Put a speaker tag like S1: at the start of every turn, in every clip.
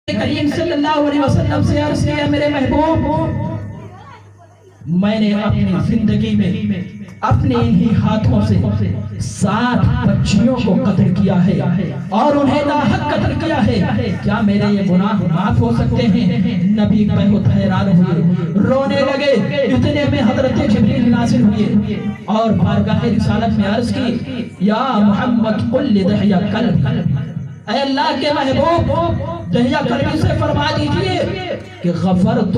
S1: کریم صلی اللہ علیہ وسلم سے عرض کیا میرے محبوب، میں نے اپنی زندگی میں اپنے انہی ہاتھوں سے 60 بچیوں کو قتل کیا ہے اور انہیں ناحق قتل کیا ہے، کیا میرے یہ گناہ معاف ہو سکتے ہیں؟ نبی بہت حیران ہوئے، رونے لگے۔ اتنے میں حضرت جبریل نازل ہوئے اور بارگاہ رسالت میں عرض کی، یا محمد قل لدحیہ قلب، اے اللہ کے محبوب دحیہ قلبی سے فرما دیجئے کہ غفرت،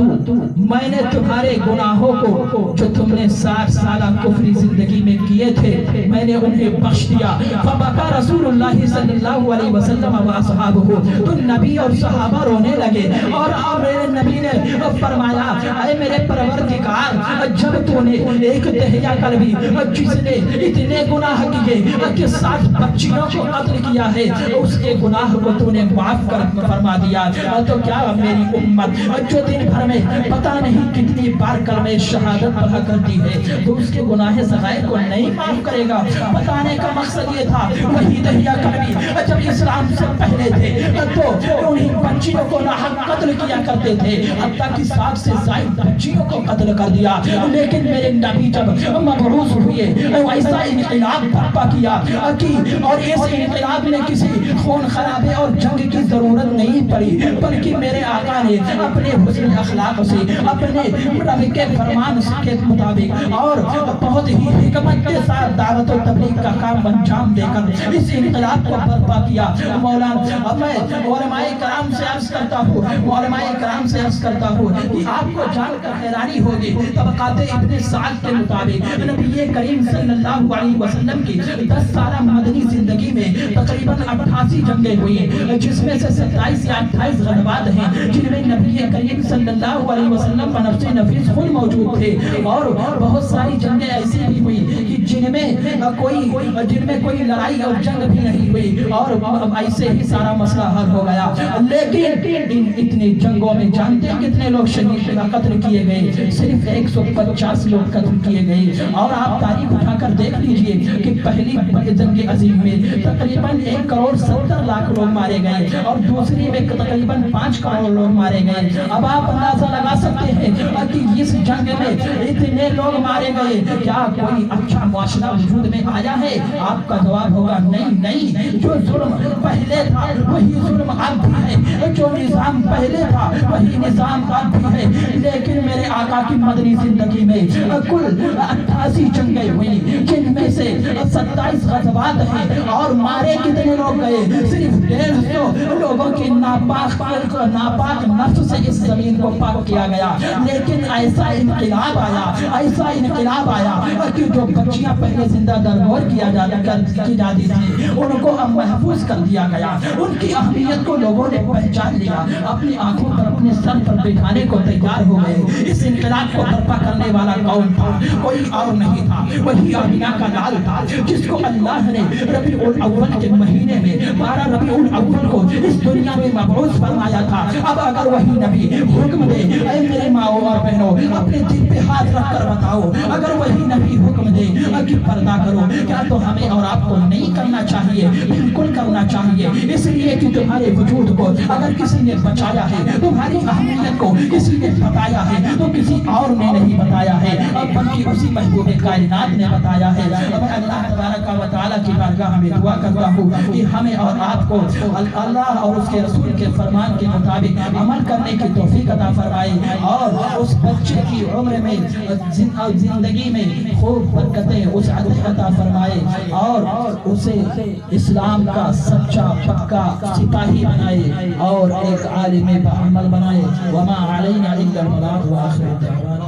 S1: میں نے تمہارے گناہوں کو جو تم نے 60 سالہ کفری زندگی میں کیے تھے میں نے انہیں بخش دیا۔ فبکا رسول اللہ صلی اللہ علیہ وسلم و اصحابہ، تو نبی اور صحابہ رونے لگے اور میرے نبی نے فرمایا، اے میرے پروردگار، جب تو نے ایک دحیہ قلبی جس نے اتنے گناہ کیے کہ 60 بچیوں کو قتل کیا ہے، اس کے گناہ کو تو نے معاف فرما دیا، تو کیا میری امت جو دن بھر میں پتہ نہیں کتنی بار کلمہ شہادت پڑھا کرتی ہے تو اس کے گناہ صغائر کو نہیں معاف کرے گا؟ بتانے کا مقصد یہ تھا، وہی دحیہ قلبی جب اسلام سے پہلے تھے تو انہیں بچیوں کو ناحق قتل کیا کرتے تھے، حتیٰ کہ 60 سے زائد بچیوں کو قتل کر دیا، لیکن میرے نبی جب مبعوث ہوئے ایسا انقلاب برپا کیا اور اس انقلاب نے کسی خون خرابے اور جنگ کی ضرورت نہیں پڑی، بلکہ میرے آقا نے اپنے حسن اخلاق سے، اپنے رب کے فرمان کے مطابق اور بہت ہی حکمت کے ساتھ دعوت و تبلیغ کا کام انجام دے کر اس انقلاب کو برپا کیا۔ مولانا میں علماء کرام سے عرض کرتا ہوں کہ آپ کو جان کر حیرانی ہوگی، طبقات ابن سعد کے مطابق نبی کریم صلی اللہ علیہ وسلم کی 10 سالہ مدنی زندگی میں تقریباً 88 جنگیں ہوئی، جس میں سے 27 یا 28 غزوات ہیں جن میں نبی کریم صلی اللہ علیہ وسلم کا نفس نفیس خود موجود تھے، اور بہت ساری جنگیں ایسی بھی ہوئی کہ جن میں کوئی لڑائی اور جنگ بھی نہیں ہوئی اور ایسے ہی سارا مسئلہ حل ہو گیا، لیکن اتنے جنگوں میں جانتے ہیں کتنے لوگ شہید قتل کیے گئے؟ صرف 150 لوگ قتل کیے گئے، اور آپ تاریخ اٹھا کر دیکھ لیجئے کہ پہلی جنگ عظیم میں تقریباً 1,70,00,000 لوگ مارے گئے اور دوسری میں تقریباً 5 کروڑ لوگ مارے گئے۔ اب آپ اندازہ لگا سکتے ہیں کہ اس جنگ میں اتنے لوگ مارے گئے، کیا کوئی اچھا معاشرہ وجود میں آیا ہے؟ آپ کا جواب ہوگا نہیں، جو ظلم پہلے تھا وہی ظلم اب بھی ہے، جو نظام پہلے تھا وہی نظام اب بھی ہے، لیکن میرے آقا کی مدنی زندگی میں کل 88 جنگیں ہوئی، جن میں سے 27 غزوات ہیں، اور مارے کتنے لوگ گئے؟ صرف 150 لوگوں کی ناپاک نفس سے اس زمین کو پاک کیا گیا، لیکن ایسا انقلاب آیا کہ جو بچیاں پہلے زندہ درگور کی جاتی تھی ان کو اب محفوظ کر دیا گیا، ان کی اہمیت کو لوگوں نے پہچان لیا، اپنی آنکھوں پر اپنے سر پر بٹھانے کو تیار ہو گئے۔ اس انقلاب کو برپا کرنے والا کون تھا؟ کوئی اور نہیں تھا، وہی آمینہ کا لال تھا جس کو اللہ نے ربیع الاول کے مہینے میں 12 ربیع الاول کو اس دنیا میں مبعوث فرمایا تھا۔ اب اگر وہی نبی حکم دے، اے میرے ماؤں اور بہنوں اپنے دل پہ ہاتھ رکھ کر بتاؤ، اگر وہی نبی حکم دے کہ پردہ کرو، کیا تو ہمیں اور آپ کو نہیں کرنا چاہیے؟ بالکل کرنا چاہیے، اس لیے کہ تمہارے وجود کو اگر کسی نے بچایا ہے، تمہاری اہمیت کو کسی نے بتایا ہے تو کسی اور نے نہیں بتایا ہے، بلکہ اسی محبوب کائنات نے بتایا ہے۔ اب اللہ تبارک و تعالیٰ کی بارگاہ میں دعا کرتا ہوں کہ ہمیں اور آپ کو اللہ اور اس کے رسول کے فرمان کے مطابق عمل کرنے کی توفیق عطا فرمائے، اور اس بچے کی عمر میں زندگی میں خوب برکتیں وسعت عطا فرمائے، اور اسے اسلام کا سچا پکا سپاہی بنائے اور ایک عالم بعمل بنائے۔ وما علینا الا البلاغ وآخر دعوانا